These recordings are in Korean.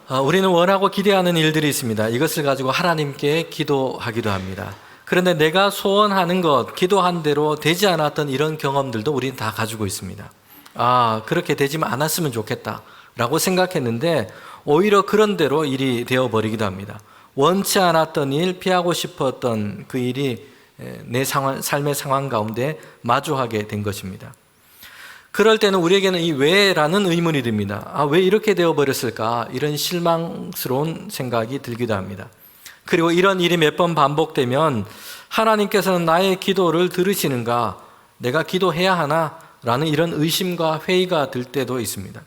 우리는 원하고 기대하는 일들이 있습니다. 이것을 가지고 하나님께 기도하기도 합니다. 그런데 내가 소원하는 것, 기도한 대로 되지 않았던 이런 경험들도 우리는 다 가지고 있습니다. 그렇게 되지만 않았으면 좋겠다 라고 생각했는데 오히려 그런 대로 일이 되어버리기도 합니다. 원치 않았던 일, 피하고 싶었던 그 일이 내 삶의 상황 가운데 마주하게 된 것입니다. 그럴 때는 우리에게는 이 왜라는 의문이 듭니다. 왜 이렇게 되어버렸을까? 이런 실망스러운 생각이 들기도 합니다. 그리고 이런 일이 몇 번 반복되면 하나님께서는 나의 기도를 들으시는가? 내가 기도해야 하나? 라는 이런 의심과 회의가 들 때도 있습니다.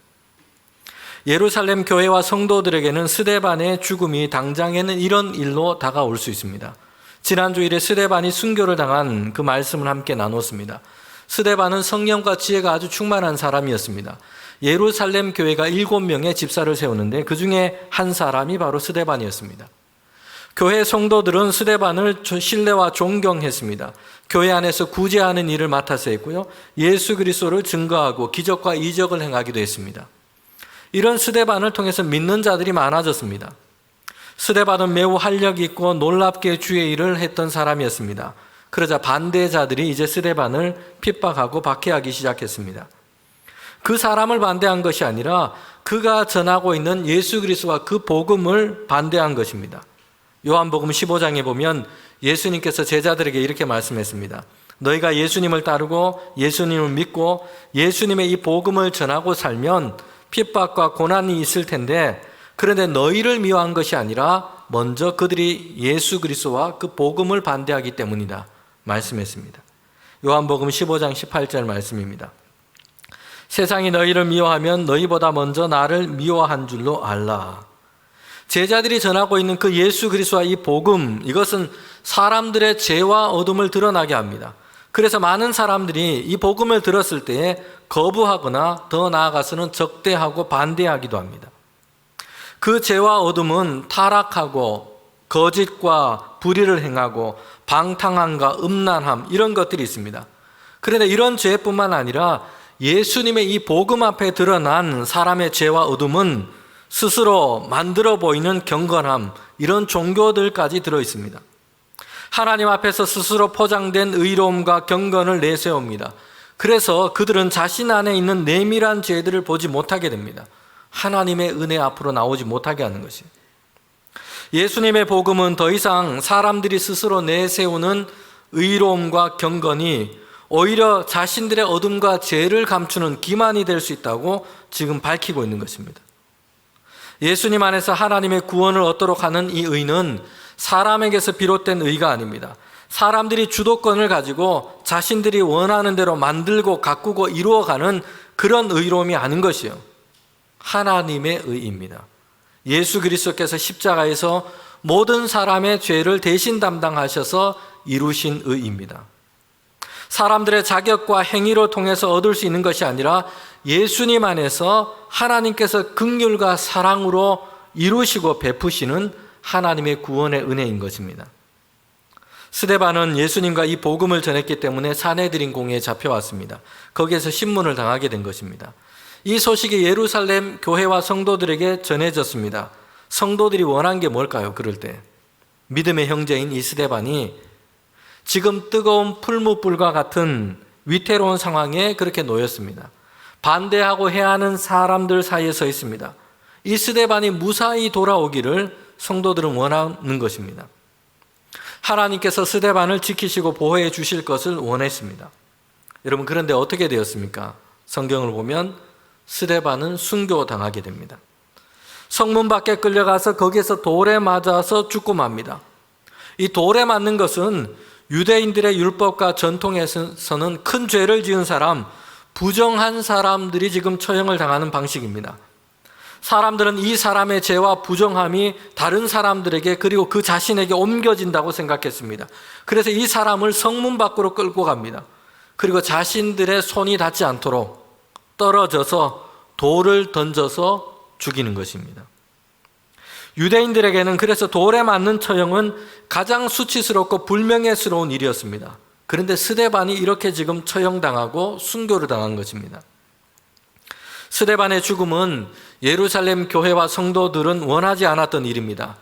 예루살렘 교회와 성도들에게는 스데반의 죽음이 당장에는 이런 일로 다가올 수 있습니다. 지난 주일에 스데반이 순교를 당한 그 말씀을 함께 나눴습니다. 스데반은 성령과 지혜가 아주 충만한 사람이었습니다. 예루살렘 교회가 7명의 집사를 세우는데 그 중에 한 사람이 바로 스데반이었습니다. 교회 성도들은 스데반을 신뢰와 존경했습니다. 교회 안에서 구제하는 일을 맡아서 했고요. 예수 그리스도를 증거하고 기적과 이적을 행하기도 했습니다. 이런 스데반을 통해서 믿는 자들이 많아졌습니다. 스데반은 매우 활력 있고 놀랍게 주의 일을 했던 사람이었습니다. 그러자 반대자들이 이제 스데반을 핍박하고 박해하기 시작했습니다. 그 사람을 반대한 것이 아니라 그가 전하고 있는 예수 그리스도와 그 복음을 반대한 것입니다. 요한복음 15장에 보면 예수님께서 제자들에게 이렇게 말씀했습니다. 너희가 예수님을 따르고 예수님을 믿고 예수님의 이 복음을 전하고 살면 핍박과 고난이 있을 텐데, 그런데 너희를 미워한 것이 아니라 먼저 그들이 예수 그리스도와 그 복음을 반대하기 때문이다 말씀했습니다. 요한복음 15장 18절 말씀입니다. 세상이 너희를 미워하면 너희보다 먼저 나를 미워한 줄로 알라. 제자들이 전하고 있는 그 예수 그리스도와 이 복음, 이것은 사람들의 죄와 어둠을 드러나게 합니다. 그래서 많은 사람들이 이 복음을 들었을 때에 거부하거나 더 나아가서는 적대하고 반대하기도 합니다. 그 죄와 어둠은 타락하고 거짓과 불의를 행하고 방탕함과 음란함, 이런 것들이 있습니다. 그런데 이런 죄뿐만 아니라 예수님의 이 복음 앞에 드러난 사람의 죄와 어둠은 스스로 만들어 보이는 경건함, 이런 종교들까지 들어 있습니다. 하나님 앞에서 스스로 포장된 의로움과 경건을 내세웁니다. 그래서 그들은 자신 안에 있는 내밀한 죄들을 보지 못하게 됩니다. 하나님의 은혜 앞으로 나오지 못하게 하는 것이에요. 예수님의 복음은 더 이상 사람들이 스스로 내세우는 의로움과 경건이 오히려 자신들의 어둠과 죄를 감추는 기만이 될 수 있다고 지금 밝히고 있는 것입니다. 예수님 안에서 하나님의 구원을 얻도록 하는 이 의는 사람에게서 비롯된 의가 아닙니다. 사람들이 주도권을 가지고 자신들이 원하는 대로 만들고 가꾸고 이루어가는 그런 의로움이 아닌 것이요, 하나님의 의입니다. 예수 그리스도께서 십자가에서 모든 사람의 죄를 대신 담당하셔서 이루신 의입니다. 사람들의 자격과 행위로 통해서 얻을 수 있는 것이 아니라 예수님 안에서 하나님께서 긍휼과 사랑으로 이루시고 베푸시는 하나님의 구원의 은혜인 것입니다. 스데반은 예수님과 이 복음을 전했기 때문에 사내드린 공회에 잡혀왔습니다. 거기에서 신문을 당하게 된 것입니다. 이 소식이 예루살렘 교회와 성도들에게 전해졌습니다. 성도들이 원한 게 뭘까요? 그럴 때 믿음의 형제인 이 스데반이 지금 뜨거운 풀무불과 같은 위태로운 상황에 그렇게 놓였습니다. 반대하고 해야 하는 사람들 사이에 서 있습니다. 이 스데반이 무사히 돌아오기를 성도들은 원하는 것입니다. 하나님께서 스데반을 지키시고 보호해 주실 것을 원했습니다. 여러분, 그런데 어떻게 되었습니까? 성경을 보면 스데반은 순교당하게 됩니다. 성문 밖에 끌려가서 거기에서 돌에 맞아서 죽고 맙니다. 이 돌에 맞는 것은 유대인들의 율법과 전통에서는 큰 죄를 지은 사람, 부정한 사람들이 지금 처형을 당하는 방식입니다. 사람들은 이 사람의 죄와 부정함이 다른 사람들에게 그리고 그 자신에게 옮겨진다고 생각했습니다. 그래서 이 사람을 성문 밖으로 끌고 갑니다. 그리고 자신들의 손이 닿지 않도록 떨어져서 돌을 던져서 죽이는 것입니다. 유대인들에게는 그래서 돌에 맞는 처형은 가장 수치스럽고 불명예스러운 일이었습니다. 그런데 스데반이 이렇게 지금 처형당하고 순교를 당한 것입니다. 스데반의 죽음은 예루살렘 교회와 성도들은 원하지 않았던 일입니다.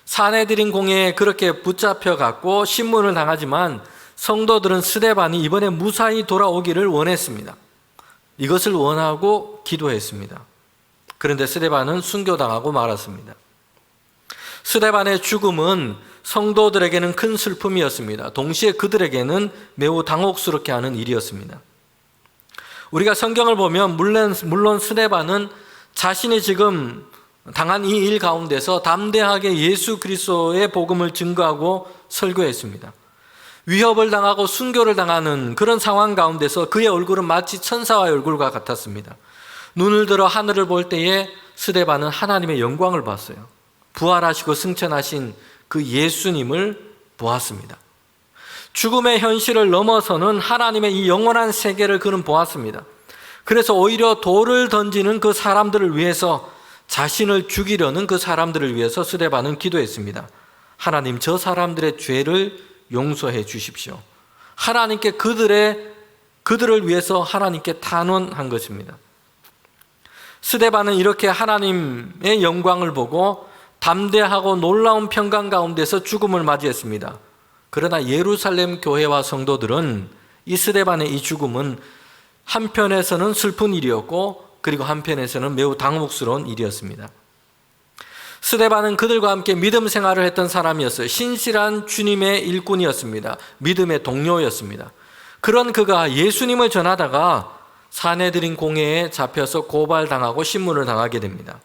사내들인 공회에 그렇게 붙잡혀갔고 신문을 당하지만 성도들은 스데반이 이번에 무사히 돌아오기를 원했습니다. 이것을 원하고 기도했습니다. 그런데 스데반은 순교당하고 말았습니다. 스데반의 죽음은 성도들에게는 큰 슬픔이었습니다. 동시에 그들에게는 매우 당혹스럽게 하는 일이었습니다. 우리가 성경을 보면 물론 스데반은 자신이 지금 당한 이 일 가운데서 담대하게 예수 그리스도의 복음을 증거하고 설교했습니다. 위협을 당하고 순교를 당하는 그런 상황 가운데서 그의 얼굴은 마치 천사와의 얼굴과 같았습니다. 눈을 들어 하늘을 볼 때에 스데반은 하나님의 영광을 봤어요. 부활하시고 승천하신 그 예수님을 보았습니다. 죽음의 현실을 넘어서는 하나님의 이 영원한 세계를 그는 보았습니다. 그래서 오히려 돌을 던지는 그 사람들을 위해서, 자신을 죽이려는 그 사람들을 위해서 스데반은 기도했습니다. 하나님, 저 사람들의 죄를 용서해 주십시오. 하나님께 그들을 위해서 하나님께 탄원한 것입니다. 스데반은 이렇게 하나님의 영광을 보고 담대하고 놀라운 평강 가운데서 죽음을 맞이했습니다. 그러나 예루살렘 교회와 성도들은 이 스데반의 이 죽음은 한편에서는 슬픈 일이었고, 그리고 한편에서는 매우 당혹스러운 일이었습니다. 스데반은 그들과 함께 믿음 생활을 했던 사람이었어요. 신실한 주님의 일꾼이었습니다. 믿음의 동료였습니다. 그런 그가 예수님을 전하다가 사내들인 공회에 잡혀서 고발당하고 신문을 당하게 됩니다.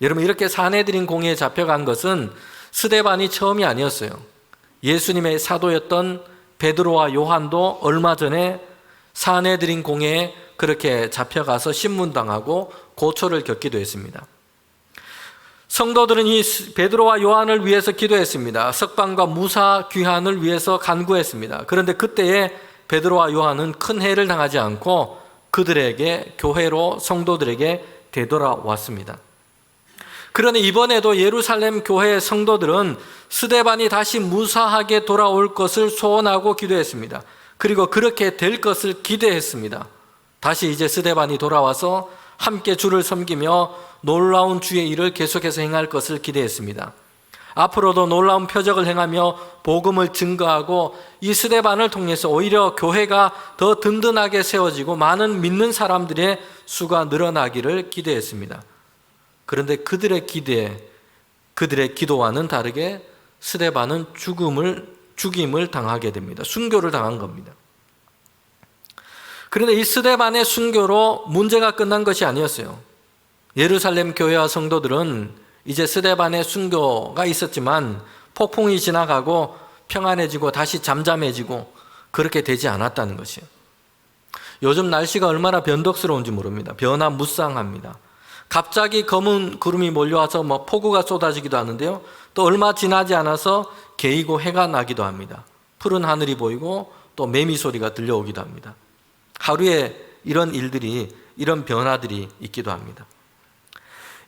여러분, 이렇게 사내들인 공회에 잡혀간 것은 스데반이 처음이 아니었어요. 예수님의 사도였던 베드로와 요한도 얼마 전에 사내들인 공회에 그렇게 잡혀가서 신문당하고 고초를 겪기도 했습니다. 성도들은 이 베드로와 요한을 위해서 기도했습니다. 석방과 무사 귀환을 위해서 간구했습니다. 그런데 그때에 베드로와 요한은 큰 해를 당하지 않고 그들에게, 교회로 성도들에게 되돌아왔습니다. 그러나 이번에도 예루살렘 교회의 성도들은 스데반이 다시 무사하게 돌아올 것을 소원하고 기도했습니다. 그리고 그렇게 될 것을 기대했습니다. 다시 이제 스데반이 돌아와서 함께 주를 섬기며 놀라운 주의 일을 계속해서 행할 것을 기대했습니다. 앞으로도 놀라운 표적을 행하며 복음을 증거하고 이 스데반을 통해서 오히려 교회가 더 든든하게 세워지고 많은 믿는 사람들의 수가 늘어나기를 기대했습니다. 그런데 그들의 기도와는 다르게 스데반은 죽임을 당하게 됩니다. 순교를 당한 겁니다. 그런데 이 스데반의 순교로 문제가 끝난 것이 아니었어요. 예루살렘 교회와 성도들은 이제 스데반의 순교가 있었지만 폭풍이 지나가고 평안해지고 다시 잠잠해지고 그렇게 되지 않았다는 것이에요. 요즘 날씨가 얼마나 변덕스러운지 모릅니다. 변화무쌍합니다. 갑자기 검은 구름이 몰려와서 폭우가 쏟아지기도 하는데요. 또 얼마 지나지 않아서 개이고 해가 나기도 합니다. 푸른 하늘이 보이고 또 매미 소리가 들려오기도 합니다. 하루에 이런 일들이, 이런 변화들이 있기도 합니다.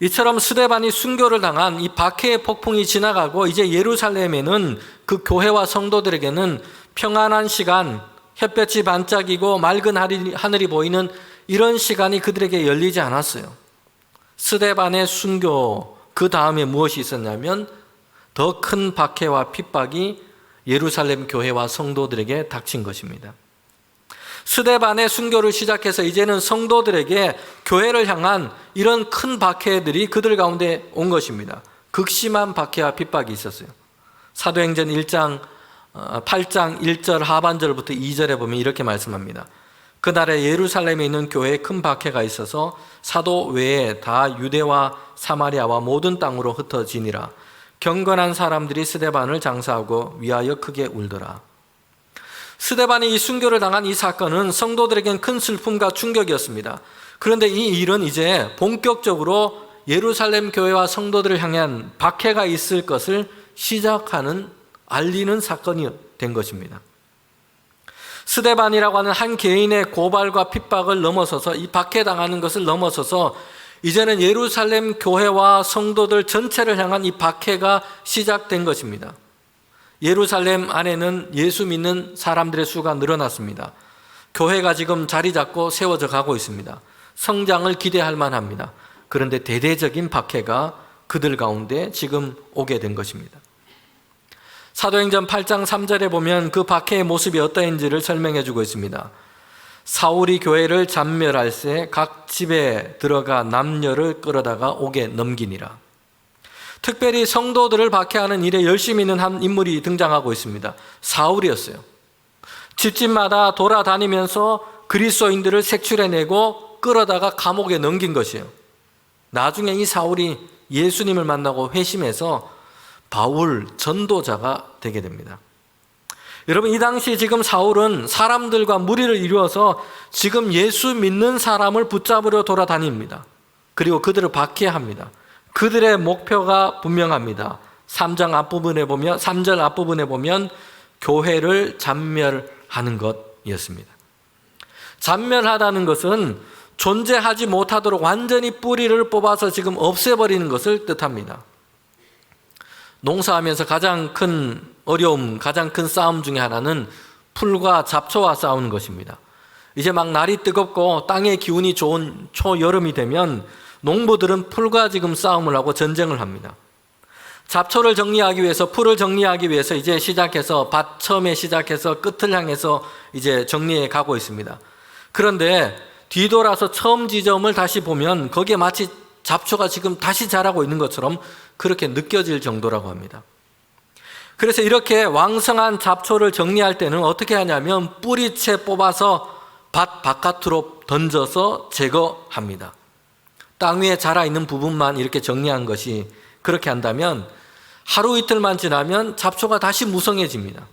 이처럼 스데반이 순교를 당한 이 박해의 폭풍이 지나가고 이제 예루살렘에는 그 교회와 성도들에게는 평안한 시간, 햇볕이 반짝이고 맑은 하늘이 보이는 이런 시간이 그들에게 열리지 않았어요. 스데반의 순교, 그 다음에 무엇이 있었냐면 더 큰 박해와 핍박이 예루살렘 교회와 성도들에게 닥친 것입니다. 스데반의 순교를 시작해서 이제는 성도들에게 교회를 향한 이런 큰 박해들이 그들 가운데 온 것입니다. 극심한 박해와 핍박이 있었어요. 사도행전 8장 1절 하반절부터 2절에 보면 이렇게 말씀합니다. 그날에 예루살렘에 있는 교회에 큰 박해가 있어서 사도 외에 다 유대와 사마리아와 모든 땅으로 흩어지니라. 경건한 사람들이 스데반을 장사하고 위하여 크게 울더라. 스데반이 이 순교를 당한 이 사건은 성도들에겐 큰 슬픔과 충격이었습니다. 그런데 이 일은 이제 본격적으로 예루살렘 교회와 성도들을 향한 박해가 있을 것을 알리는 사건이 된 것입니다. 스데반이라고 하는 한 개인의 고발과 핍박을 넘어서서, 이 박해당하는 것을 넘어서서 이제는 예루살렘 교회와 성도들 전체를 향한 이 박해가 시작된 것입니다. 예루살렘 안에는 예수 믿는 사람들의 수가 늘어났습니다. 교회가 지금 자리 잡고 세워져 가고 있습니다. 성장을 기대할 만합니다. 그런데 대대적인 박해가 그들 가운데 지금 오게 된 것입니다. 사도행전 8장 3절에 보면 그 박해의 모습이 어떠한지를 설명해 주고 있습니다. 사울이 교회를 잔멸할 새 각 집에 들어가 남녀를 끌어다가 옥에 넘기니라. 특별히 성도들을 박해하는 일에 열심히 있는 한 인물이 등장하고 있습니다. 사울이었어요. 집집마다 돌아다니면서 그리스도인들을 색출해내고 끌어다가 감옥에 넘긴 것이에요. 나중에 이 사울이 예수님을 만나고 회심해서 바울 전도자가 되게 됩니다. 여러분, 이 당시 지금 사울은 사람들과 무리를 이루어서 지금 예수 믿는 사람을 붙잡으려 돌아다닙니다. 그리고 그들을 박해합니다. 그들의 목표가 분명합니다. 3절 앞부분에 보면 교회를 잔멸하는 것이었습니다. 잔멸하다는 것은 존재하지 못하도록 완전히 뿌리를 뽑아서 지금 없애버리는 것을 뜻합니다. 농사하면서 가장 큰 어려움, 가장 큰 싸움 중에 하나는 풀과 잡초와 싸우는 것입니다. 이제 막 날이 뜨겁고 땅의 기운이 좋은 초여름이 되면 농부들은 풀과 지금 싸움을 하고 전쟁을 합니다. 잡초를 정리하기 위해서, 풀을 정리하기 위해서 이제 시작해서 밭 처음에 시작해서 끝을 향해서 이제 정리해 가고 있습니다. 그런데 뒤돌아서 처음 지점을 다시 보면 거기에 마치 잡초가 지금 다시 자라고 있는 것처럼 그렇게 느껴질 정도라고 합니다. 그래서 이렇게 왕성한 잡초를 정리할 때는 어떻게 하냐면 뿌리채 뽑아서 밭 바깥으로 던져서 제거합니다. 땅 위에 자라있는 부분만 이렇게 정리한 것이, 그렇게 한다면 하루 이틀만 지나면 잡초가 다시 무성해집니다.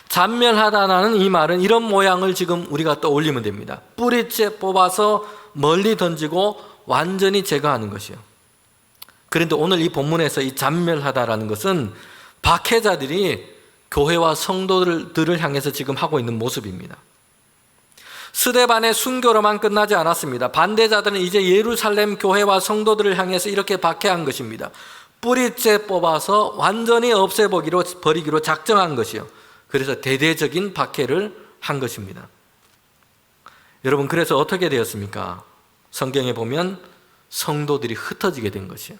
잔멸하다라는 이 말은 이런 모양을 지금 우리가 떠올리면 됩니다. 뿌리째 뽑아서 멀리 던지고 완전히 제거하는 것이요. 그런데 오늘 이 본문에서 이 잔멸하다라는 것은 박해자들이 교회와 성도들을 향해서 지금 하고 있는 모습입니다. 스데반의 순교로만 끝나지 않았습니다. 반대자들은 이제 예루살렘 교회와 성도들을 향해서 이렇게 박해한 것입니다. 뿌리째 뽑아서 완전히 버리기로 작정한 것이요. 그래서 대대적인 박해를 한 것입니다. 여러분, 그래서 어떻게 되었습니까? 성경에 보면 성도들이 흩어지게 된 것이요.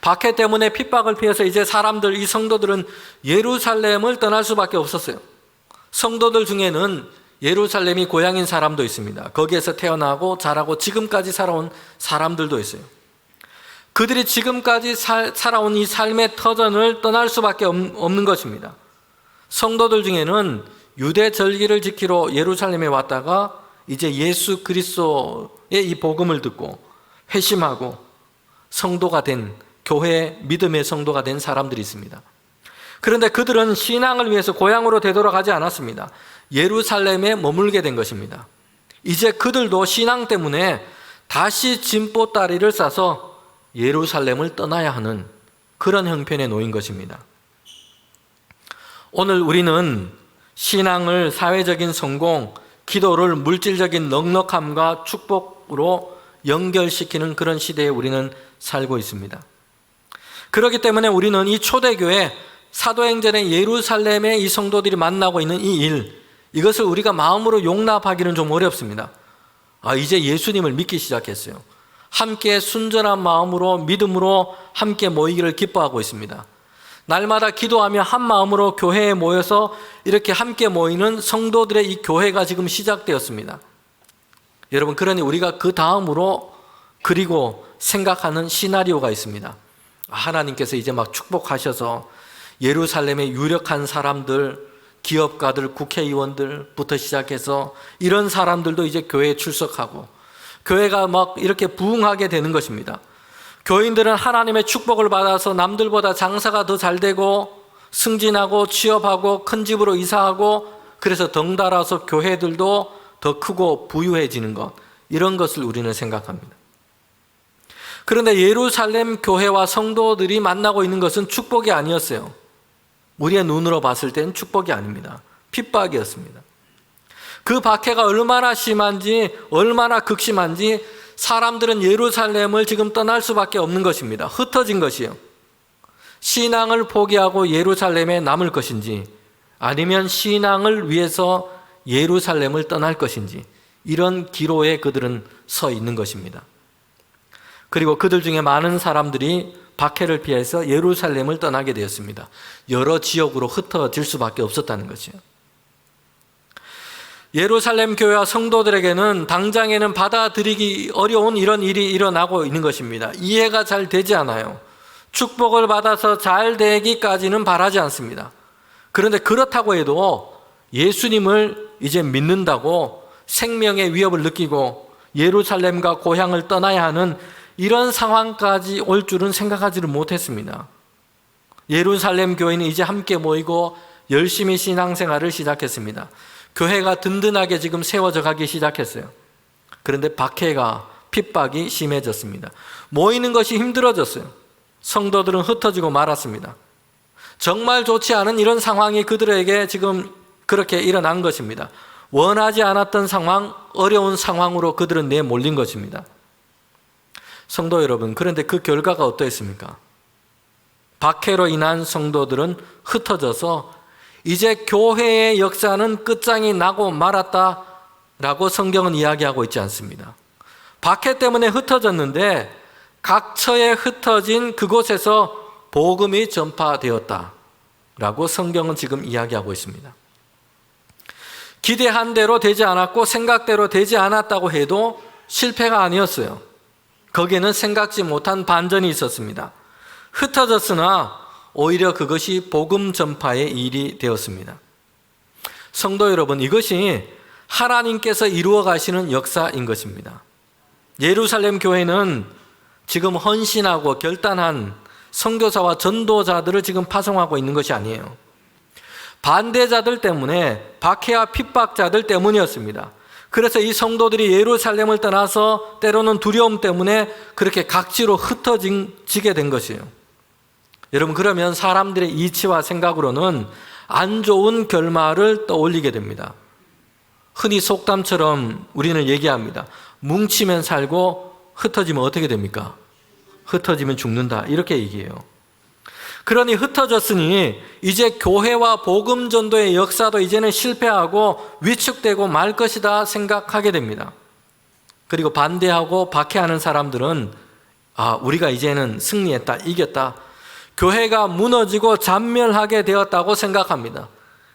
박해 때문에 핍박을 피해서 이제 이 성도들은 예루살렘을 떠날 수밖에 없었어요. 성도들 중에는 예루살렘이 고향인 사람도 있습니다. 거기에서 태어나고 자라고 지금까지 살아온 사람들도 있어요. 그들이 지금까지 살아온 이 삶의 터전을 떠날 수밖에 없는 것입니다. 성도들 중에는 유대 절기를 지키러 예루살렘에 왔다가 이제 예수 그리스도의 이 복음을 듣고 회심하고 성도가 된, 교회 믿음의 성도가 된 사람들이 있습니다. 그런데 그들은 신앙을 위해서 고향으로 되돌아가지 않았습니다. 예루살렘에 머물게 된 것입니다. 이제 그들도 신앙 때문에 다시 짐보따리를 싸서 예루살렘을 떠나야 하는 그런 형편에 놓인 것입니다. 오늘 우리는 신앙을 사회적인 성공, 기도를 물질적인 넉넉함과 축복으로 연결시키는 그런 시대에 우리는 살고 있습니다. 그렇기 때문에 우리는 이 초대교회, 사도행전의 예루살렘에 이 성도들이 만나고 있는 이 일, 이것을 우리가 마음으로 용납하기는 좀 어렵습니다. 이제 예수님을 믿기 시작했어요. 함께 순전한 마음으로, 믿음으로 함께 모이기를 기뻐하고 있습니다. 날마다 기도하며 한 마음으로 교회에 모여서 이렇게 함께 모이는 성도들의 이 교회가 지금 시작되었습니다. 여러분, 그러니 우리가 그 다음으로 그리고 생각하는 시나리오가 있습니다. 하나님께서 이제 막 축복하셔서 예루살렘의 유력한 사람들, 기업가들, 국회의원들부터 시작해서 이런 사람들도 이제 교회에 출석하고 교회가 막 이렇게 부흥하게 되는 것입니다. 교인들은 하나님의 축복을 받아서 남들보다 장사가 더 잘 되고 승진하고 취업하고 큰 집으로 이사하고, 그래서 덩달아서 교회들도 더 크고 부유해지는 것, 이런 것을 우리는 생각합니다. 그런데 예루살렘 교회와 성도들이 만나고 있는 것은 축복이 아니었어요. 우리의 눈으로 봤을 때는 축복이 아닙니다. 핍박이었습니다. 그 박해가 얼마나 심한지, 얼마나 극심한지 사람들은 예루살렘을 지금 떠날 수밖에 없는 것입니다. 흩어진 것이요. 신앙을 포기하고 예루살렘에 남을 것인지, 아니면 신앙을 위해서 예루살렘을 떠날 것인지, 이런 기로에 그들은 서 있는 것입니다. 그리고 그들 중에 많은 사람들이 박해를 피해서 예루살렘을 떠나게 되었습니다. 여러 지역으로 흩어질 수밖에 없었다는 것이에요. 예루살렘 교회와 성도들에게는 당장에는 받아들이기 어려운 이런 일이 일어나고 있는 것입니다. 이해가 잘 되지 않아요. 축복을 받아서 잘 되기까지는 바라지 않습니다. 그런데 그렇다고 해도 예수님을 이제 믿는다고 생명의 위협을 느끼고 예루살렘과 고향을 떠나야 하는 이런 상황까지 올 줄은 생각하지를 못했습니다. 예루살렘 교회는 이제 함께 모이고 열심히 신앙생활을 시작했습니다. 교회가 든든하게 지금 세워져 가기 시작했어요. 그런데 박해가 핍박이 심해졌습니다. 모이는 것이 힘들어졌어요. 성도들은 흩어지고 말았습니다. 정말 좋지 않은 이런 상황이 그들에게 지금 그렇게 일어난 것입니다. 원하지 않았던 상황, 어려운 상황으로 그들은 내몰린 것입니다. 성도 여러분, 그런데 그 결과가 어떠했습니까? 박해로 인한 성도들은 흩어져서 이제 교회의 역사는 끝장이 나고 말았다라고 성경은 이야기하고 있지 않습니다. 박해 때문에 흩어졌는데 각처에 흩어진 그곳에서 복음이 전파되었다라고 성경은 지금 이야기하고 있습니다. 기대한 대로 되지 않았고 생각대로 되지 않았다고 해도 실패가 아니었어요. 거기에는 생각지 못한 반전이 있었습니다. 흩어졌으나 오히려 그것이 복음 전파의 일이 되었습니다. 성도 여러분, 이것이 하나님께서 이루어 가시는 역사인 것입니다. 예루살렘 교회는 지금 헌신하고 결단한 선교사와 전도자들을 지금 파송하고 있는 것이 아니에요. 반대자들 때문에, 박해와 핍박자들 때문이었습니다. 그래서 이 성도들이 예루살렘을 떠나서 때로는 두려움 때문에 그렇게 각지로 흩어지게 된 것이에요. 여러분, 그러면 사람들의 이치와 생각으로는 안 좋은 결말을 떠올리게 됩니다. 흔히 속담처럼 우리는 얘기합니다. 뭉치면 살고 흩어지면 어떻게 됩니까? 흩어지면 죽는다, 이렇게 얘기해요. 그러니 흩어졌으니 이제 교회와 복음 전도의 역사도 이제는 실패하고 위축되고 말 것이다 생각하게 됩니다. 그리고 반대하고 박해하는 사람들은 우리가 이제는 승리했다, 이겼다, 교회가 무너지고 잔멸하게 되었다고 생각합니다.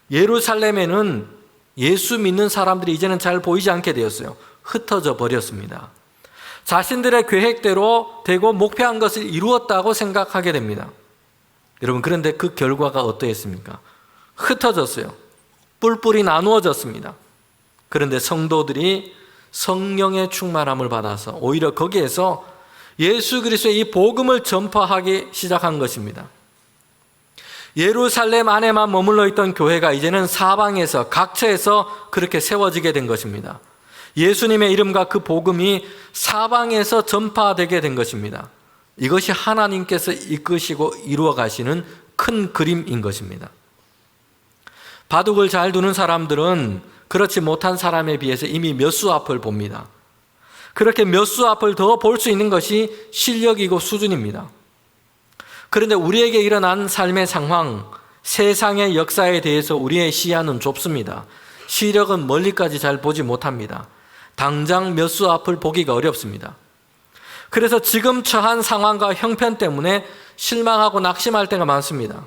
예루살렘에는 예수 믿는 사람들이 이제는 잘 보이지 않게 되었어요. 흩어져 버렸습니다. 자신들의 계획대로 되고 목표한 것을 이루었다고 생각하게 됩니다. 여러분, 그런데 그 결과가 어떠했습니까? 흩어졌어요. 뿔뿔이 나누어졌습니다. 그런데 성도들이 성령의 충만함을 받아서 오히려 거기에서 예수 그리스도의 이 복음을 전파하기 시작한 것입니다. 예루살렘 안에만 머물러 있던 교회가 이제는 사방에서, 각처에서 그렇게 세워지게 된 것입니다. 예수님의 이름과 그 복음이 사방에서 전파되게 된 것입니다. 이것이 하나님께서 이끄시고 이루어 가시는 큰 그림인 것입니다. 바둑을 잘 두는 사람들은 그렇지 못한 사람에 비해서 이미 몇 수 앞을 봅니다. 그렇게 몇 수 앞을 더 볼 수 있는 것이 실력이고 수준입니다. 그런데 우리에게 일어난 삶의 상황, 세상의 역사에 대해서 우리의 시야는 좁습니다. 시력은 멀리까지 잘 보지 못합니다. 당장 몇 수 앞을 보기가 어렵습니다. 그래서 지금 처한 상황과 형편 때문에 실망하고 낙심할 때가 많습니다.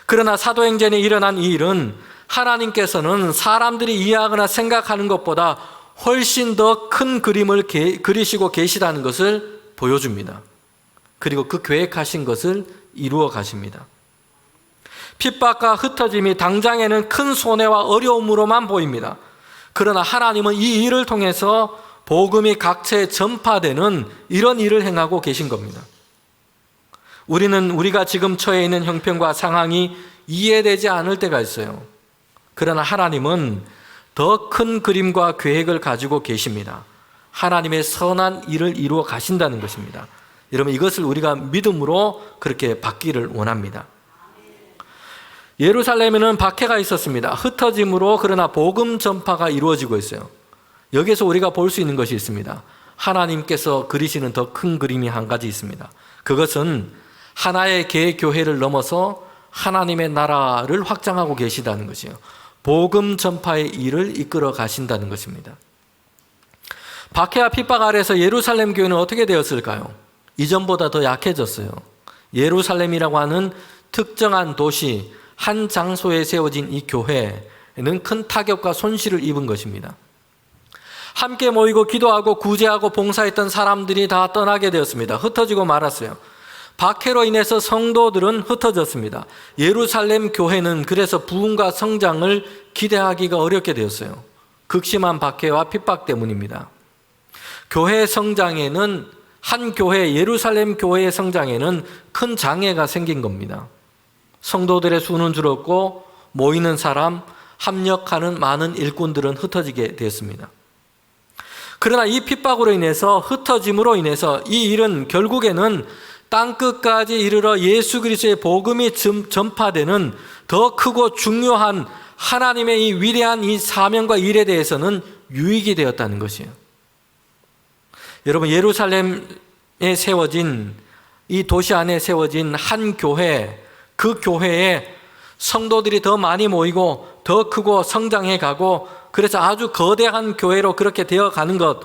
그러나 사도행전에 일어난 이 일은 하나님께서는 사람들이 이해하거나 생각하는 것보다 훨씬 더 큰 그림을 그리시고 계시다는 것을 보여줍니다. 그리고 그 계획하신 것을 이루어 가십니다. 핍박과 흩어짐이 당장에는 큰 손해와 어려움으로만 보입니다. 그러나 하나님은 이 일을 통해서 복음이 각처에 전파되는 이런 일을 행하고 계신 겁니다. 우리는 우리가 지금 처해 있는 형편과 상황이 이해되지 않을 때가 있어요. 그러나 하나님은 더 큰 그림과 계획을 가지고 계십니다. 하나님의 선한 일을 이루어 가신다는 것입니다. 여러분, 이것을 우리가 믿음으로 그렇게 받기를 원합니다. 예루살렘에는 박해가 있었습니다. 흩어짐으로 그러나 복음 전파가 이루어지고 있어요. 여기에서 우리가 볼 수 있는 것이 있습니다. 하나님께서 그리시는 더 큰 그림이 한 가지 있습니다. 그것은 하나의 개의 교회를 넘어서 하나님의 나라를 확장하고 계시다는 것이에요. 복음 전파의 일을 이끌어 가신다는 것입니다. 박해와 핍박 아래에서 예루살렘 교회는 어떻게 되었을까요? 이전보다 더 약해졌어요. 예루살렘이라고 하는 특정한 도시, 한 장소에 세워진 이 교회는 큰 타격과 손실을 입은 것입니다. 함께 모이고 기도하고 구제하고 봉사했던 사람들이 다 떠나게 되었습니다. 흩어지고 말았어요. 박해로 인해서 성도들은 흩어졌습니다. 예루살렘 교회는 그래서 부흥과 성장을 기대하기가 어렵게 되었어요. 극심한 박해와 핍박 때문입니다. 교회 성장에는, 한 교회, 예루살렘 교회의 성장에는 큰 장애가 생긴 겁니다. 성도들의 수는 줄었고 모이는 사람, 합력하는 많은 일꾼들은 흩어지게 되었습니다. 그러나 이 핍박으로 인해서, 흩어짐으로 인해서 이 일은 결국에는 땅끝까지 이르러 예수 그리스도의 복음이 전파되는 더 크고 중요한 하나님의 이 위대한 이 사명과 일에 대해서는 유익이 되었다는 것이에요. 여러분, 예루살렘에 세워진, 이 도시 안에 세워진 한 교회, 그 교회에 성도들이 더 많이 모이고 더 크고 성장해 가고, 그래서 아주 거대한 교회로 그렇게 되어 가는 것,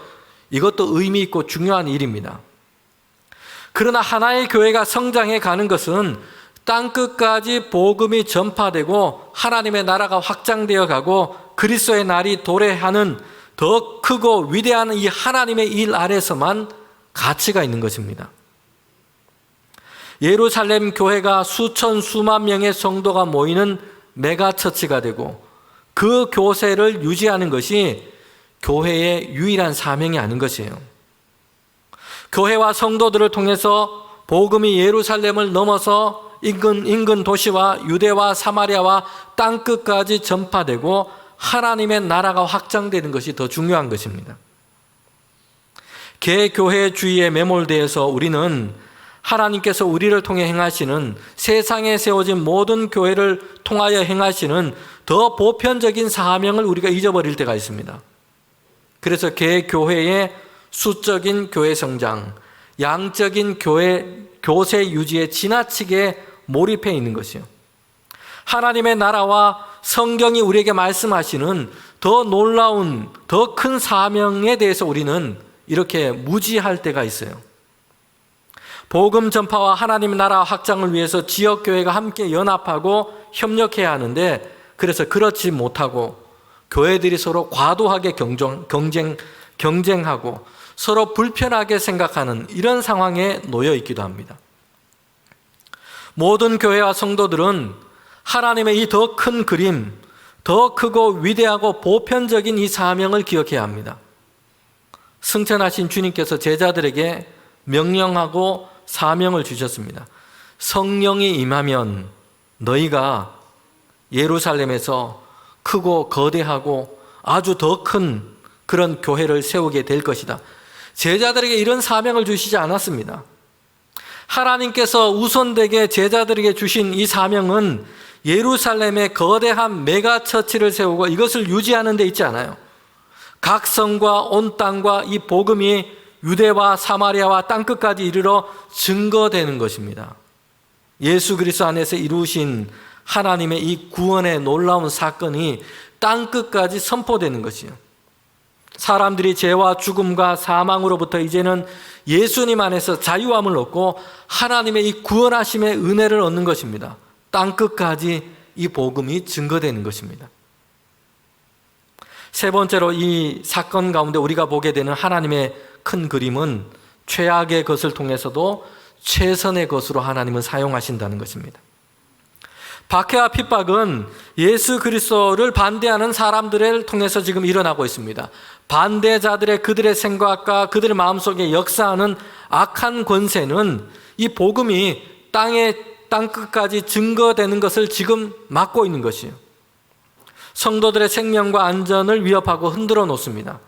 이것도 의미 있고 중요한 일입니다. 그러나 하나의 교회가 성장해 가는 것은 땅끝까지 복음이 전파되고 하나님의 나라가 확장되어 가고 그리스도의 날이 도래하는 더 크고 위대한 이 하나님의 일 아래서만 가치가 있는 것입니다. 예루살렘 교회가 수천 수만 명의 성도가 모이는 메가처치가 되고 그 교세를 유지하는 것이 교회의 유일한 사명이 아닌 것이에요. 교회와 성도들을 통해서 복음이 예루살렘을 넘어서 인근 도시와 유대와 사마리아와 땅끝까지 전파되고 하나님의 나라가 확장되는 것이 더 중요한 것입니다. 개교회 주의에 매몰되어서 우리는 하나님께서 우리를 통해 행하시는, 세상에 세워진 모든 교회를 통하여 행하시는 더 보편적인 사명을 우리가 잊어버릴 때가 있습니다. 그래서 개교회의 수적인 교회 성장, 양적인 교세 유지에 지나치게 몰입해 있는 것이요. 하나님의 나라와 성경이 우리에게 말씀하시는 더 놀라운, 더 큰 사명에 대해서 우리는 이렇게 무지할 때가 있어요. 복음 전파와 하나님의 나라 확장을 위해서 지역교회가 함께 연합하고 협력해야 하는데, 그래서 그렇지 못하고 교회들이 서로 과도하게 경쟁하고 서로 불편하게 생각하는 이런 상황에 놓여 있기도 합니다. 모든 교회와 성도들은 하나님의 이 더 큰 그림, 더 크고 위대하고 보편적인 이 사명을 기억해야 합니다. 승천하신 주님께서 제자들에게 명령하고 사명을 주셨습니다. 성령이 임하면 너희가 예루살렘에서 크고 거대하고 아주 더 큰 그런 교회를 세우게 될 것이다. 제자들에게 이런 사명을 주시지 않았습니다. 하나님께서 우선되게 제자들에게 주신 이 사명은 예루살렘의 거대한 메가처치를 세우고 이것을 유지하는 데 있지 않아요. 각 성과 온 땅과 이 복음이 유대와 사마리아와 땅끝까지 이르러 증거되는 것입니다. 예수 그리스도 안에서 이루신 하나님의 이 구원의 놀라운 사건이 땅끝까지 선포되는 것이에요. 사람들이 죄와 죽음과 사망으로부터 이제는 예수님 안에서 자유함을 얻고 하나님의 이 구원하심의 은혜를 얻는 것입니다. 땅끝까지 이 복음이 증거되는 것입니다. 세 번째로 이 사건 가운데 우리가 보게 되는 하나님의 큰 그림은 최악의 것을 통해서도 최선의 것으로 하나님은 사용하신다는 것입니다. 박해와 핍박은 예수 그리스도를 반대하는 사람들을 통해서 지금 일어나고 있습니다. 반대자들의 그들의 생각과 그들의 마음속에 역사하는 악한 권세는 이 복음이 땅끝까지 증거되는 것을 지금 막고 있는 것이에요. 성도들의 생명과 안전을 위협하고 흔들어 놓습니다.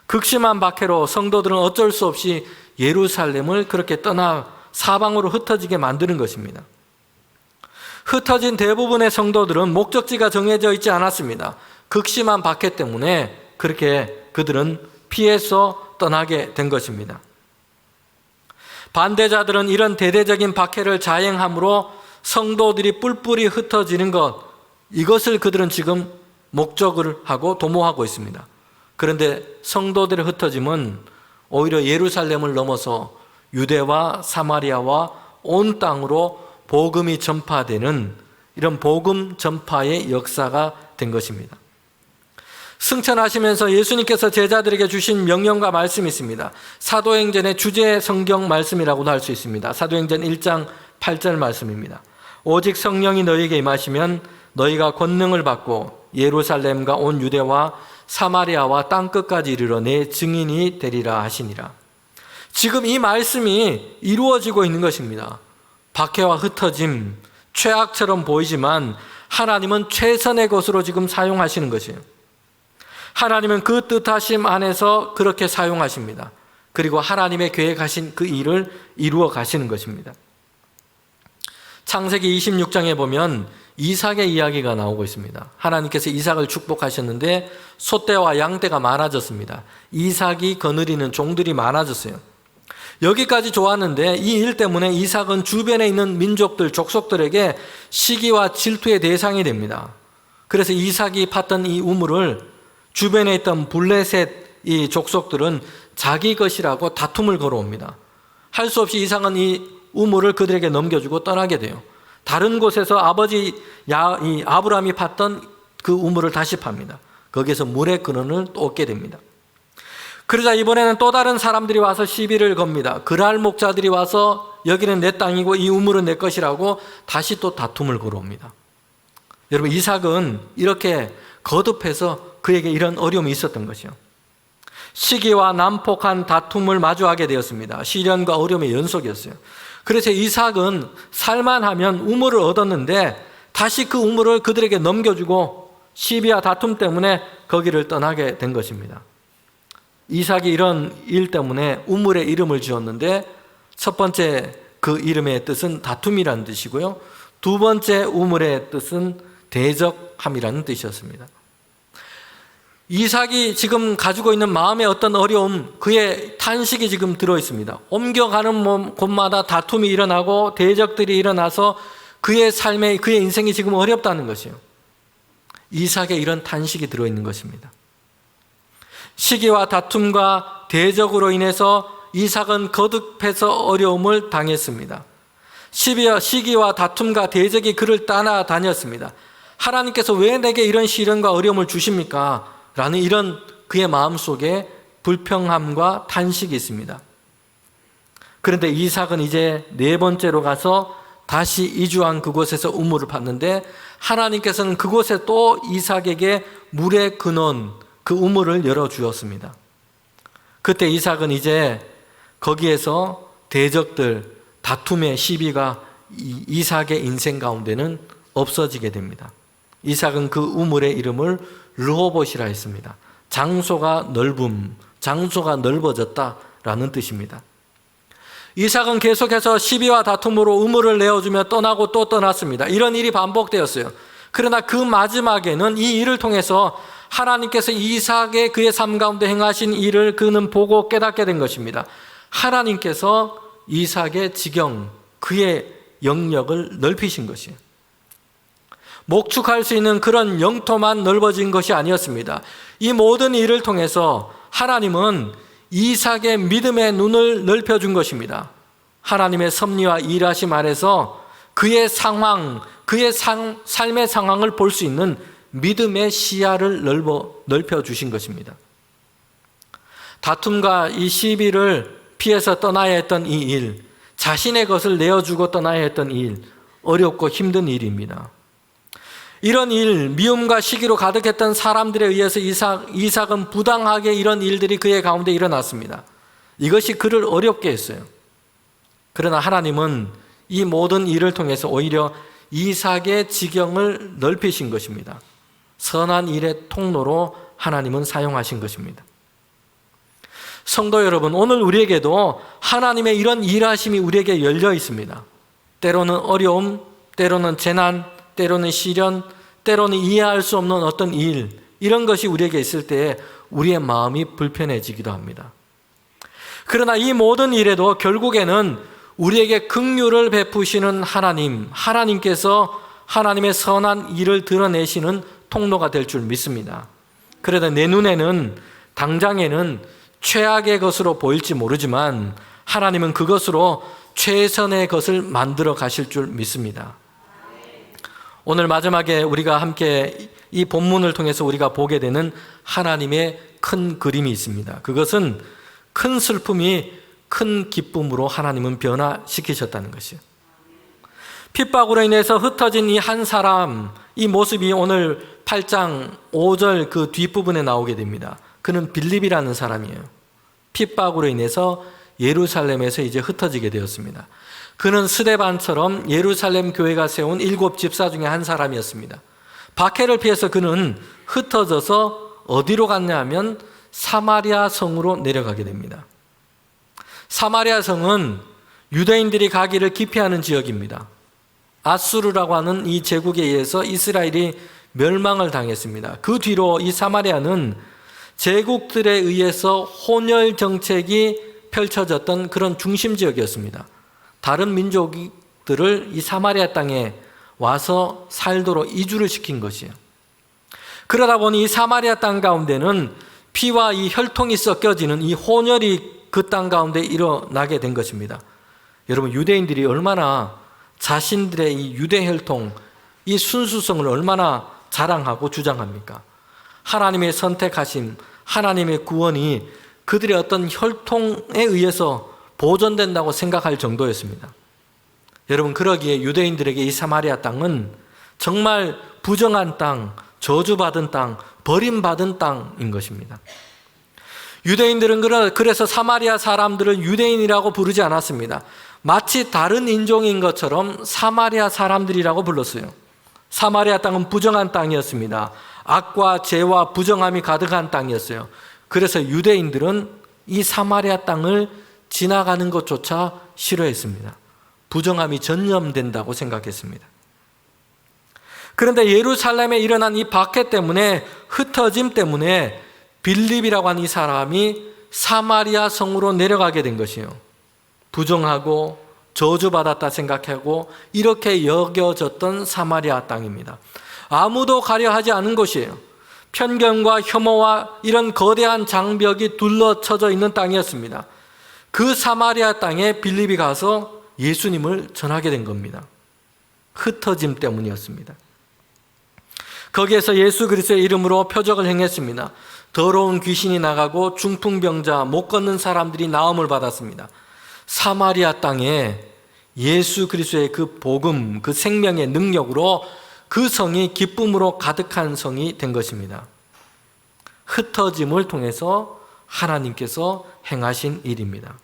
극심한 박해로 성도들은 어쩔 수 없이 예루살렘을 그렇게 떠나 사방으로 흩어지게 만드는 것입니다. 흩어진 대부분의 성도들은 목적지가 정해져 있지 않았습니다. 극심한 박해 때문에 그렇게 그들은 피해서 떠나게 된 것입니다. 반대자들은 이런 대대적인 박해를 자행함으로 성도들이 뿔뿔이 흩어지는 것, 이것을 그들은 지금 목적을 하고 도모하고 있습니다. 그런데 성도들의 흩어짐은 오히려 예루살렘을 넘어서 유대와 사마리아와 온 땅으로 복음이 전파되는 이런 복음 전파의 역사가 된 것입니다. 승천하시면서 예수님께서 제자들에게 주신 명령과 말씀이 있습니다. 사도행전의 주제 성경 말씀이라고도 할 수 있습니다. 사도행전 1장 8절 말씀입니다. 오직 성령이 너희에게 임하시면 너희가 권능을 받고 예루살렘과 온 유대와 사마리아와 땅끝까지 이르러 내 증인이 되리라 하시니라. 지금 이 말씀이 이루어지고 있는 것입니다. 박해와 흩어짐, 최악처럼 보이지만 하나님은 최선의 것으로 지금 사용하시는 것이에요. 하나님은 그 뜻하심 안에서 그렇게 사용하십니다. 그리고 하나님의 계획하신 그 일을 이루어 가시는 것입니다. 창세기 26장에 보면 이삭의 이야기가 나오고 있습니다. 하나님께서 이삭을 축복하셨는데 소떼와 양떼가 많아졌습니다. 이삭이 거느리는 종들이 많아졌어요. 여기까지 좋았는데 이 일 때문에 이삭은 주변에 있는 민족들, 족속들에게 시기와 질투의 대상이 됩니다. 그래서 이삭이 팠던 이 우물을 주변에 있던 블레셋 이 족속들은 자기 것이라고 다툼을 걸어옵니다. 할 수 없이 이삭은 이 우물을 그들에게 넘겨주고 떠나게 돼요. 다른 곳에서 아버지 이 아브라함이 팠던 그 우물을 다시 팝니다. 거기에서 물의 근원을 또 얻게 됩니다. 그러자 이번에는 또 다른 사람들이 와서 시비를 겁니다. 그랄 목자들이 와서 여기는 내 땅이고 이 우물은 내 것이라고 다시 또 다툼을 걸어옵니다. 여러분, 이삭은 이렇게 거듭해서 그에게 이런 어려움이 있었던 것이요. 시기와 난폭한 다툼을 마주하게 되었습니다. 시련과 어려움의 연속이었어요. 그래서 이삭은 살만하면 우물을 얻었는데 다시 그 우물을 그들에게 넘겨주고 시비와 다툼 때문에 거기를 떠나게 된 것입니다. 이삭이 이런 일 때문에 우물의 이름을 지었는데 첫 번째 그 이름의 뜻은 다툼이라는 뜻이고요. 두 번째 우물의 뜻은 대적함이라는 뜻이었습니다. 이삭이 지금 가지고 있는 마음의 어떤 어려움, 그의 탄식이 지금 들어있습니다. 옮겨가는 곳마다 다툼이 일어나고 대적들이 일어나서 그의 삶에, 그의 인생이 지금 어렵다는 것이에요. 이삭의 이런 탄식이 들어있는 것입니다. 시기와 다툼과 대적으로 인해서 이삭은 거듭해서 어려움을 당했습니다. 시기와 다툼과 대적이 그를 따라다녔습니다. 하나님께서 왜 내게 이런 시련과 어려움을 주십니까? 라는 이런 그의 마음속에 불평함과 탄식이 있습니다. 그런데 이삭은 이제 네 번째로 가서 다시 이주한 그곳에서 우물을 팠는데 하나님께서는 그곳에 또 이삭에게 물의 근원, 그 우물을 열어주었습니다. 그때 이삭은 이제 거기에서 대적들, 다툼의 시비가 이삭의 인생 가운데는 없어지게 됩니다. 이삭은 그 우물의 이름을 르호봇이라 했습니다. 장소가 넓음, 장소가 넓어졌다라는 뜻입니다. 이삭은 계속해서 시비와 다툼으로 우물을 내어주며 떠나고 또 떠났습니다. 이런 일이 반복되었어요. 그러나 그 마지막에는 이 일을 통해서 하나님께서 이삭의 그의 삶 가운데 행하신 일을 그는 보고 깨닫게 된 것입니다. 하나님께서 이삭의 지경, 그의 영역을 넓히신 것이에요. 목축할 수 있는 그런 영토만 넓어진 것이 아니었습니다. 이 모든 일을 통해서 하나님은 이삭의 믿음의 눈을 넓혀준 것입니다. 하나님의 섭리와 일하심 아래서 그의 상황, 그의 삶의 상황을 볼 수 있는 믿음의 시야를 넓혀주신 것입니다. 다툼과 이 시비를 피해서 떠나야 했던 이 일, 자신의 것을 내어주고 떠나야 했던 이 일, 어렵고 힘든 일입니다. 이런 일, 미움과 시기로 가득했던 사람들에 의해서 이삭은 부당하게 이런 일들이 그의 가운데 일어났습니다. 이것이 그를 어렵게 했어요. 그러나 하나님은 이 모든 일을 통해서 오히려 이삭의 지경을 넓히신 것입니다. 선한 일의 통로로 하나님은 사용하신 것입니다. 성도 여러분, 오늘 우리에게도 하나님의 이런 일하심이 우리에게 열려 있습니다. 때로는 어려움, 때로는 재난, 때로는 시련, 때로는 이해할 수 없는 어떤 일, 이런 것이 우리에게 있을 때에 우리의 마음이 불편해지기도 합니다. 그러나 이 모든 일에도 결국에는 우리에게 긍휼을 베푸시는 하나님께서 하나님의 선한 일을 드러내시는 통로가 될 줄 믿습니다. 그래도 내 눈에는 당장에는 최악의 것으로 보일지 모르지만 하나님은 그것으로 최선의 것을 만들어 가실 줄 믿습니다. 오늘 마지막에 우리가 함께 이 본문을 통해서 우리가 보게 되는 하나님의 큰 그림이 있습니다. 그것은 큰 슬픔이 큰 기쁨으로 하나님은 변화시키셨다는 것이에요. 핍박으로 인해서 흩어진 이 한 사람, 이 모습이 오늘 8장 5절 그 뒷부분에 나오게 됩니다. 그는 빌립이라는 사람이에요. 핍박으로 인해서 예루살렘에서 이제 흩어지게 되었습니다. 그는 스데반처럼 예루살렘 교회가 세운 7 집사 중에 한 사람이었습니다. 박해를 피해서 그는 흩어져서 어디로 갔냐 하면 사마리아 성으로 내려가게 됩니다. 사마리아 성은 유대인들이 가기를 기피하는 지역입니다. 아수르라고 하는 이 제국에 의해서 이스라엘이 멸망을 당했습니다. 그 뒤로 이 사마리아는 제국들에 의해서 혼혈 정책이 펼쳐졌던 그런 중심 지역이었습니다. 다른 민족들을 이 사마리아 땅에 와서 살도록 이주를 시킨 것이에요. 그러다 보니 이 사마리아 땅 가운데는 피와 이 혈통이 섞여지는 이 혼혈이 그 땅 가운데 일어나게 된 것입니다. 여러분, 유대인들이 얼마나 자신들의 이 유대 혈통, 이 순수성을 얼마나 자랑하고 주장합니까? 하나님의 선택하심, 하나님의 구원이 그들의 어떤 혈통에 의해서 보존된다고 생각할 정도였습니다. 여러분, 그러기에 유대인들에게 이 사마리아 땅은 정말 부정한 땅, 저주받은 땅, 버림받은 땅인 것입니다. 유대인들은 그래서 사마리아 사람들을 유대인이라고 부르지 않았습니다. 마치 다른 인종인 것처럼 사마리아 사람들이라고 불렀어요. 사마리아 땅은 부정한 땅이었습니다. 악과 죄와 부정함이 가득한 땅이었어요. 그래서 유대인들은 이 사마리아 땅을 지나가는 것조차 싫어했습니다. 부정함이 전염된다고 생각했습니다. 그런데 예루살렘에 일어난 이 박해 때문에, 흩어짐 때문에 빌립이라고 하는 이 사람이 사마리아 성으로 내려가게 된 것이에요. 부정하고 저주받았다 생각하고 이렇게 여겨졌던 사마리아 땅입니다. 아무도 가려하지 않은 곳이에요. 편견과 혐오와 이런 거대한 장벽이 둘러쳐져 있는 땅이었습니다. 그 사마리아 땅에 빌립이 가서 예수님을 전하게 된 겁니다. 흩어짐 때문이었습니다. 거기에서 예수 그리스도의 이름으로 표적을 행했습니다. 더러운 귀신이 나가고 중풍병자, 못 걷는 사람들이 나음을 받았습니다. 사마리아 땅에 예수 그리스도의 그 복음, 그 생명의 능력으로 그 성이 기쁨으로 가득한 성이 된 것입니다. 흩어짐을 통해서 하나님께서 행하신 일입니다.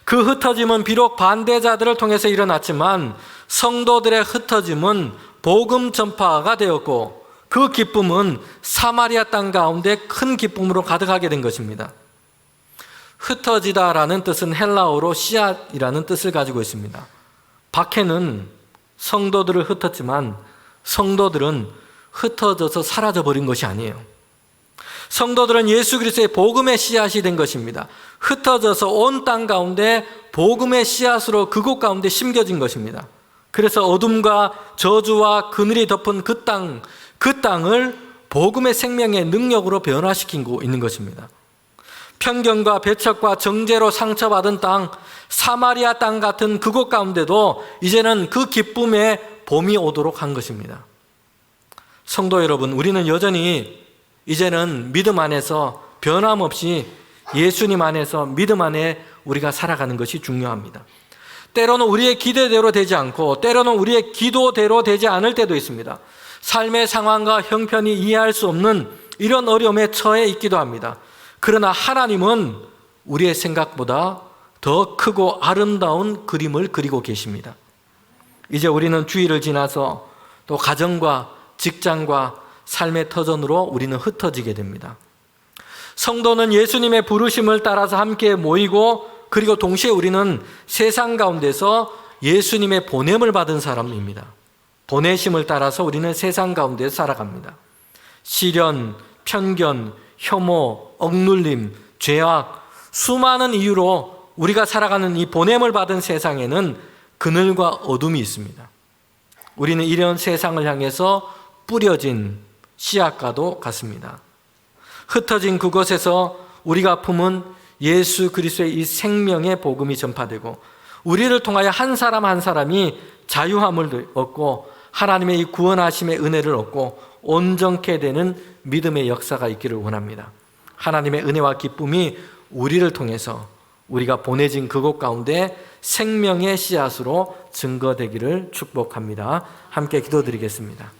그 흩어짐은 비록 반대자들을 통해서 일어났지만 성도들의 흩어짐은 복음 전파가 되었고 그 기쁨은 사마리아 땅 가운데 큰 기쁨으로 가득하게 된 것입니다. 흩어지다라는 뜻은 헬라어로 씨앗이라는 뜻을 가지고 있습니다. 박해는 성도들을 흩었지만 성도들은 흩어져서 사라져버린 것이 아니에요. 성도들은 예수 그리스도의 복음의 씨앗이 된 것입니다. 흩어져서 온 땅 가운데 복음의 씨앗으로 그곳 가운데 심겨진 것입니다. 그래서 어둠과 저주와 그늘이 덮은 그 땅을 복음의 생명의 능력으로 변화시키고 있는 것입니다. 편견과 배척과 정죄로 상처받은 땅, 사마리아 땅 같은 그곳 가운데도 이제는 그 기쁨의 봄이 오도록 한 것입니다. 성도 여러분, 우리는 여전히 이제는 믿음 안에서 변함없이 예수님 안에서 믿음 안에 우리가 살아가는 것이 중요합니다. 때로는 우리의 기대대로 되지 않고 때로는 우리의 기도대로 되지 않을 때도 있습니다. 삶의 상황과 형편이 이해할 수 없는 이런 어려움에 처해 있기도 합니다. 그러나 하나님은 우리의 생각보다 더 크고 아름다운 그림을 그리고 계십니다. 이제 우리는 주일을 지나서 또 가정과 직장과 삶의 터전으로 우리는 흩어지게 됩니다. 성도는 예수님의 부르심을 따라서 함께 모이고 그리고 동시에 우리는 세상 가운데서 예수님의 보냄을 받은 사람입니다. 보내심을 따라서 우리는 세상 가운데서 살아갑니다. 시련, 편견, 혐오, 억눌림, 죄악, 수많은 이유로 우리가 살아가는 이 보냄을 받은 세상에는 그늘과 어둠이 있습니다. 우리는 이런 세상을 향해서 뿌려진 씨앗과도 같습니다. 흩어진 그곳에서 우리가 품은 예수 그리스도의 이 생명의 복음이 전파되고 우리를 통하여 한 사람 한 사람이 자유함을 얻고 하나님의 이 구원하심의 은혜를 얻고 온전케 되는 믿음의 역사가 있기를 원합니다. 하나님의 은혜와 기쁨이 우리를 통해서 우리가 보내진 그곳 가운데 생명의 씨앗으로 증거되기를 축복합니다. 함께 기도드리겠습니다.